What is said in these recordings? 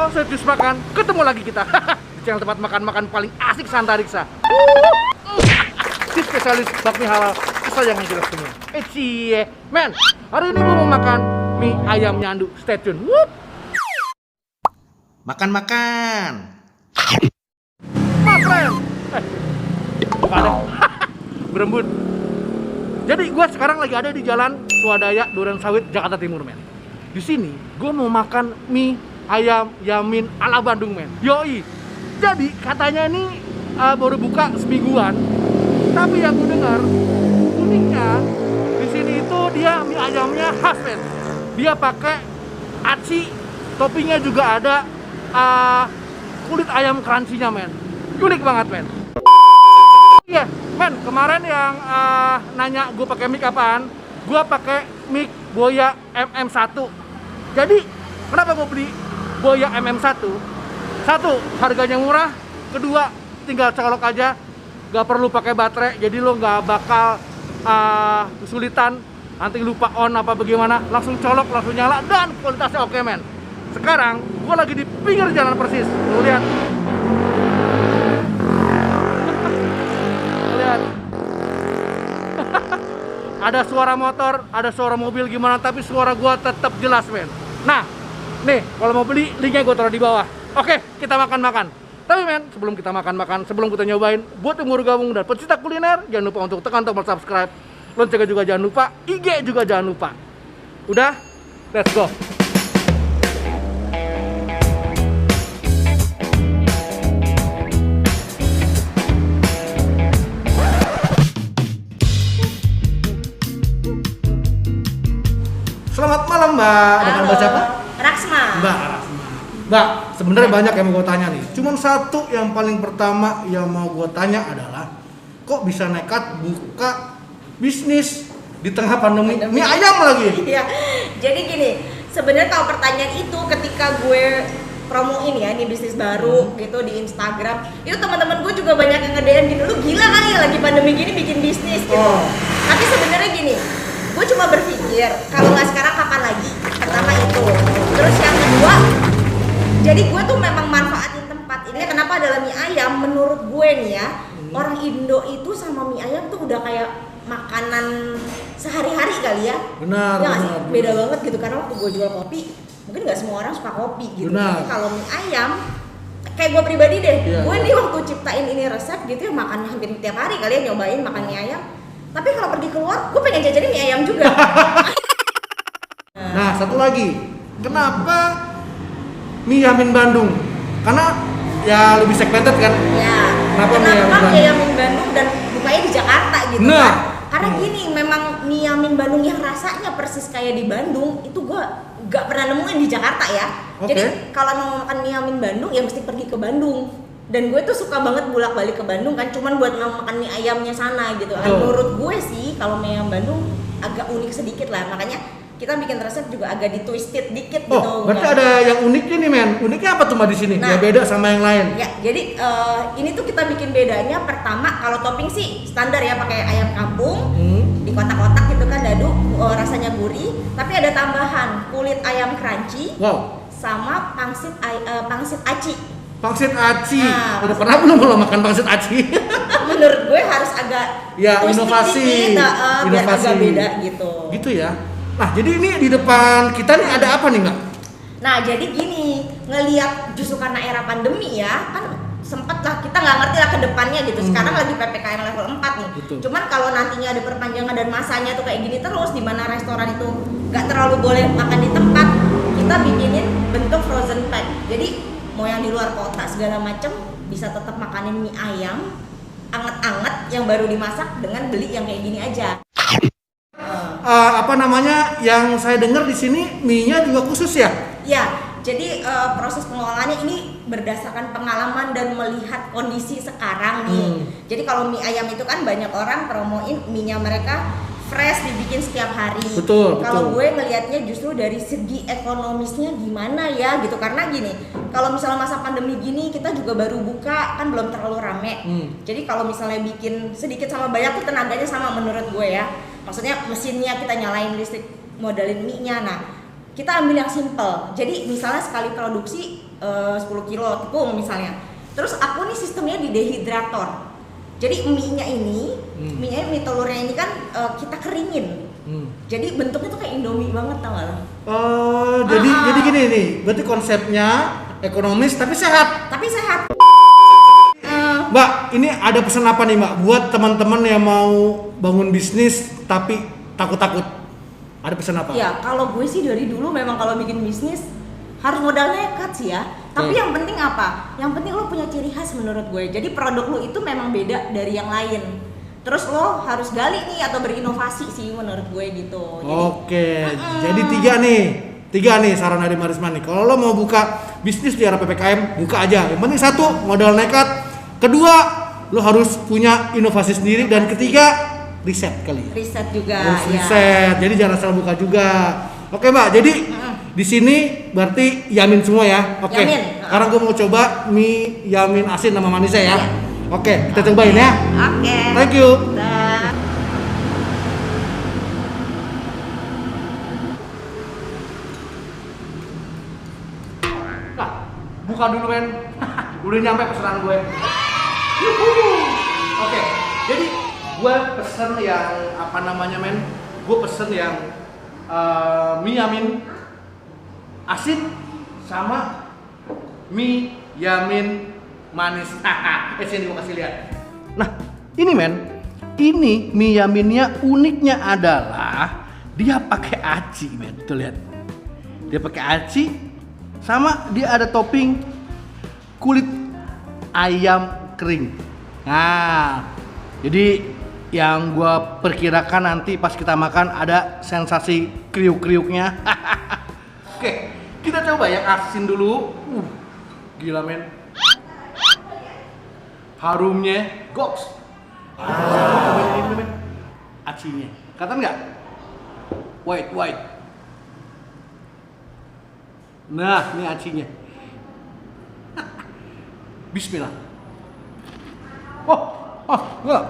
Halo, saya Jus Makan. Ketemu lagi kita di channel tempat makan-makan paling asik Santariksa. Si spesialis bakmi halal kesayangan kita semua. Cie, men. Hari ini gue mau makan mie ayam nyandu. Stay tune. Wup. Makan-makan. My friend. Bukan deh. Berembun. Jadi gue sekarang lagi ada di Jalan Swadaya, Duren Sawit, Jakarta Timur, men. Di sini gue mau makan mie ayam Yamin ala Bandung, men. Yoi. Jadi katanya ini baru buka semingguan. Tapi yang gue dengar uniknya di sini itu dia mie ayamnya khas, men. Dia pakai aci, toppingnya juga ada kulit ayam crunchy-nya, men. Unik banget, men. Iya, men. Kemarin yang nanya gue pakai mic apaan? Gue pakai mic Boya MM1. Jadi kenapa gue beli Boya MM1? Satu, harganya murah. Kedua, tinggal colok aja, gak perlu pakai baterai. Jadi lo gak bakal kesulitan nanti lupa on apa bagaimana. Langsung colok, langsung nyala, dan kualitasnya oke, men. Sekarang gue lagi di pinggir jalan persis. Lo lihat. Lihat. Ada suara motor, ada suara mobil gimana, tapi suara gue tetap jelas, men. Nah, nih, kalau mau beli, linknya gue taruh di bawah. Oke, kita makan-makan. Tapi men, sebelum kita makan-makan, sebelum kita nyobain, buat yang baru gabung dan pecinta kuliner, jangan lupa untuk tekan tombol subscribe. Loncengnya juga jangan lupa, IG juga jangan lupa. Udah? Let's go! Selamat malam, Mbak. Dengan Mbak siapa? Raksma. Mbak Raksma. Mbak, sebenarnya banyak yang mau gue tanya nih. Cuman satu yang paling pertama yang mau gue tanya adalah, kok bisa nekat buka bisnis di tengah pandemi mie ayam lagi? Iya. Jadi gini, sebenarnya kalau pertanyaan itu ketika gue promoin ya ini bisnis baru gitu di Instagram, itu teman-teman gue juga banyak yang nge-DM gini, lu gila kali ya lagi pandemi gini bikin bisnis gitu. Tapi sebenarnya gini, gue cuma berpikir kalau nggak sekarang kapan lagi. Pertama itu, terus yang kedua, jadi gue tuh memang manfaatin tempat ini. Kenapa adalah mie ayam? Menurut gue nih ya, orang Indo itu sama mie ayam tuh udah kayak makanan sehari-hari kali ya. Benar. Ya, benar. beda banget gitu, karena waktu gue jual kopi, mungkin nggak semua orang suka kopi gitu. Benar. Tapi kalau mie ayam, kayak gue pribadi deh, Iya, gue iya. nih waktu ciptain ini resep gitu ya, makan hampir tiap hari kali ya, nyobain makan mie ayam. Tapi kalau pergi keluar, gue pengen jajanin mie ayam juga. Nah, satu lagi, kenapa mie Yamin Bandung? Karena ya lebih segmented kan? Ya. Kenapa mie Yamin Kenapa Bandung? mie Yamin Bandung dan bukanya di Jakarta gitu Nah. kan? Karena gini, memang mie Yamin Bandung yang rasanya persis kayak di Bandung itu gue gak pernah nemuin di Jakarta ya. Oke. Jadi kalau mau makan mie Yamin Bandung ya mesti pergi ke Bandung. Dan gue tuh suka banget bolak-balik ke Bandung kan, cuman buat makan mie ayamnya sana gitu. Menurut gue sih kalau mie ayam Bandung agak unik sedikit lah, makanya kita bikin resep juga agak ditwisted dikit gitu. Oh, berarti ada yang uniknya nih, men. Uniknya apa tuh, Mbak, di sini? Nah, Ya beda sama yang lain. Ya, jadi ini tuh kita bikin bedanya. Pertama, kalau topping sih standar ya, pakai ayam kampung di kotak-kotak gitu kan, dadu, rasanya gurih. Tapi ada tambahan kulit ayam crunchy, Wow. sama pangsit aci. Pangsit aci. Nah, Udah pernah belum lo makan pangsit aci? Menurut gue harus agak Ya, twisting inovasi. dikit, biar Inovasi. agak beda gitu. Gitu ya. Nah, jadi ini di depan kita nih ada apa nih, Mbak? Nah, jadi gini, ngelihat justru karena era pandemi ya, kan sempet lah kita nggak ngerti lah ke depannya gitu. Sekarang lagi PPKM level 4 nih. Betul. Cuman kalau nantinya ada perpanjangan dan masanya tuh kayak gini terus, di mana restoran itu nggak terlalu boleh makan di tempat, kita bikinin bentuk frozen pack. Jadi mau yang di luar kota segala macem bisa tetap makanin mie ayam anget-anget yang baru dimasak dengan beli yang kayak gini aja. Apa namanya? Yang saya dengar di sini mie-nya juga khusus ya? Ya, jadi proses pengelolaannya ini berdasarkan pengalaman dan melihat kondisi sekarang nih. Jadi kalau mie ayam itu kan banyak orang promoin mie-nya mereka fresh, dibikin setiap hari. Betul. Kalau gue ngelihatnya justru dari segi ekonomisnya gimana ya gitu. Karena gini, kalau misalnya masa pandemi gini kita juga baru buka kan belum terlalu rame. Jadi kalau misalnya bikin sedikit sama banyak tuh tenaganya sama menurut gue ya. Maksudnya mesinnya kita nyalain listrik, modalin mie-nya. Nah, kita ambil yang simple. Jadi misalnya sekali produksi 10 kilo tepung misalnya. Terus aku nih sistemnya di dehidrator. Jadi mie-nya ini, mie telurnya ini kan kita keringin. Jadi bentuknya tuh kayak Indomie banget, tau gak lo? Oh, jadi gini nih. Berarti konsepnya ekonomis tapi sehat. Tapi sehat. Mbak, ini ada pesan apa nih Mbak buat teman-teman yang mau bangun bisnis tapi takut-takut? Ada pesan apa? Ya, kalau gue sih dari dulu memang kalau bikin bisnis harus modal nekat sih ya. Tapi yang penting apa? Yang penting lo punya ciri khas menurut gue. Jadi produk lo itu memang beda dari yang lain. Terus lo harus gali nih atau berinovasi sih menurut gue gitu. Jadi tiga nih saran dari Marisma nih. Kalau lo mau buka bisnis di era PPKM, buka aja. Yang penting satu, modal nekat. Kedua, lo harus punya inovasi sendiri. Dan ketiga, riset kali. Riset juga. Harus riset. Jadi jangan salah buka juga. Oke Mbak, jadi di sini berarti yamin semua ya. Oke. Sekarang gue mau coba mie yamin asin sama manisnya ya. Oke, kita cobain ya. Oke. Thank you. Dah. Nah, buka dulu men. Udah nyampe pesanan gue. Oke, jadi gue pesen yang apa namanya men? Gue pesen yang mie yamin asin sama mie yamin manis. Sini gue kasih lihat. Nah, ini men, ini mie yaminnya uniknya adalah dia pakai aci men. Tuh lihat, dia pakai aci sama dia ada topping kulit ayam kering. Nah, jadi yang gua perkirakan nanti pas kita makan ada sensasi kriuk-kriuknya. Oke, kita coba yang asin dulu. Gila men. Harumnya goks. Ini men. Acinya. Kelihatan nggak? White. Nah, ini acinya. Bismillah. Enggak.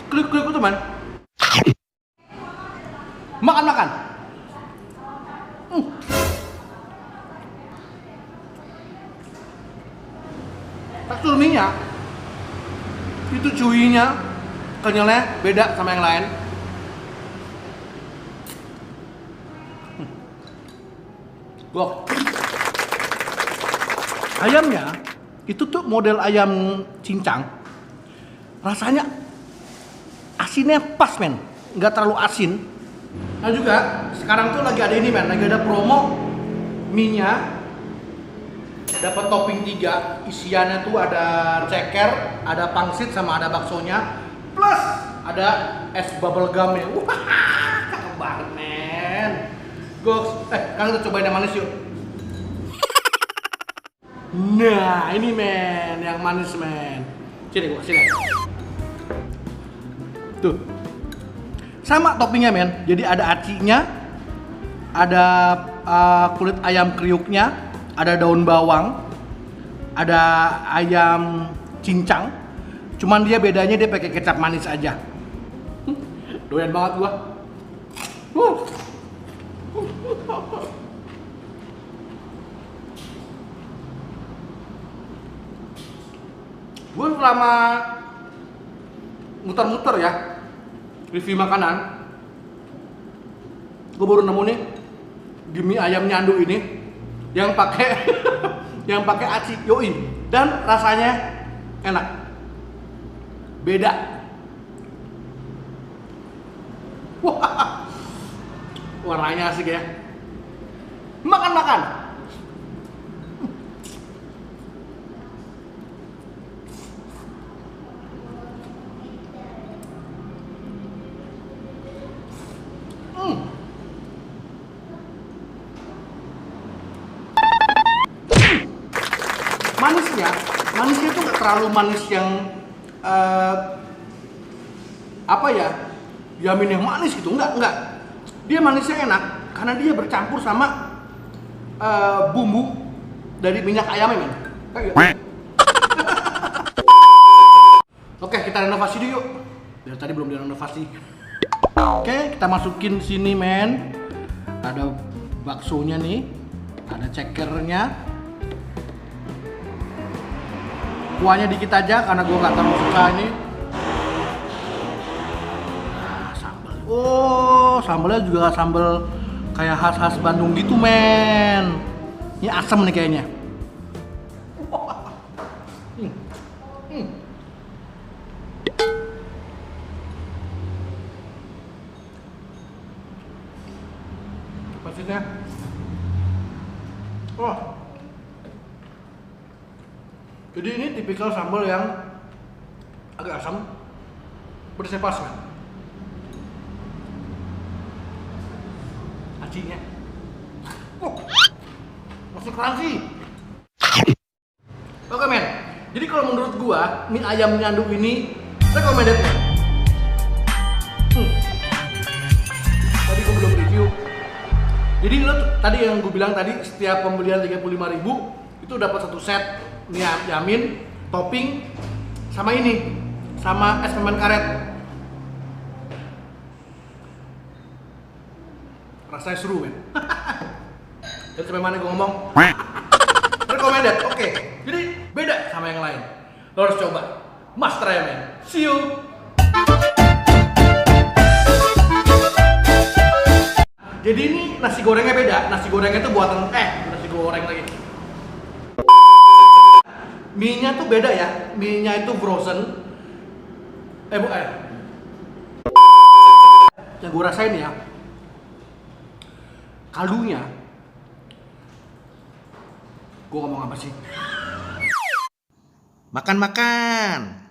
Klik teman. Makan. Tekstur mie-nya itu chewy-nya, kenyalnya beda sama yang lain. Ayamnya itu tuh model ayam cincang. Rasanya asinnya pas men, nggak terlalu asin. Nah juga sekarang tuh lagi ada ini men, lagi ada promo mie-nya dapat topping 3, isiannya tuh ada ceker, ada pangsit sama ada baksonya, plus ada es bubble gumnya. Wah, cakep banget men. Goks, kan kita cobain yang manis yuk. Nah, ini men, yang manis men. Sini gua kasih. Tuh. Sama toppingnya men. Jadi ada acinya, ada kulit ayam kriuknya, ada daun bawang, ada ayam cincang. Cuman dia bedanya dia pakai kecap manis aja. Doyan banget gua. Gue selama muter-muter ya review makanan, gue baru nemu nih di mie ayam nyandu ini yang pakai yang pakai aci yoi, dan rasanya enak, beda. Wah, warnanya asik ya. Makan. Manisnya tuh nggak terlalu manis yang apa ya, yamin yang manis gitu, enggak. Dia manisnya enak karena dia bercampur sama bumbu dari minyak ayamnya men. Oke, kita renovasi dulu yuk. Dari tadi belum direnovasi. Oke, kita masukin sini men. Ada baksonya nih, ada cekernya. Kuahnya dikit aja karena gue nggak terlalu suka ini. Nah, sambal. Oh, sambalnya juga sambal kayak khas-khas Bandung gitu men. Ini asam nih kayaknya. Maksudnya, oh, jadi ini tipikal sambal yang agak asam, pedasnya pas kan? Acinya, masih crunchy. Oke men, jadi kalau menurut gua mie ayam nyanduk ini recommended men. Tadi gua belum review. Jadi lo tadi yang gue bilang tadi setiap pembelian 35.000 itu dapat satu set mie yamin, topping sama ini, sama es permen karet. Rasanya seru men. Dan sampai mana gue ngomong? Recommended, oke. Jadi beda sama yang lain. Lo harus coba. Must try men. See you. Jadi ini nasi gorengnya beda. Nasi gorengnya tuh buatan nasi goreng lagi. Mie-nya tuh beda ya. Mie-nya itu frozen. Yang gue rasain ya, kaldunya. Gue ngomong apa sih? Makan-makan.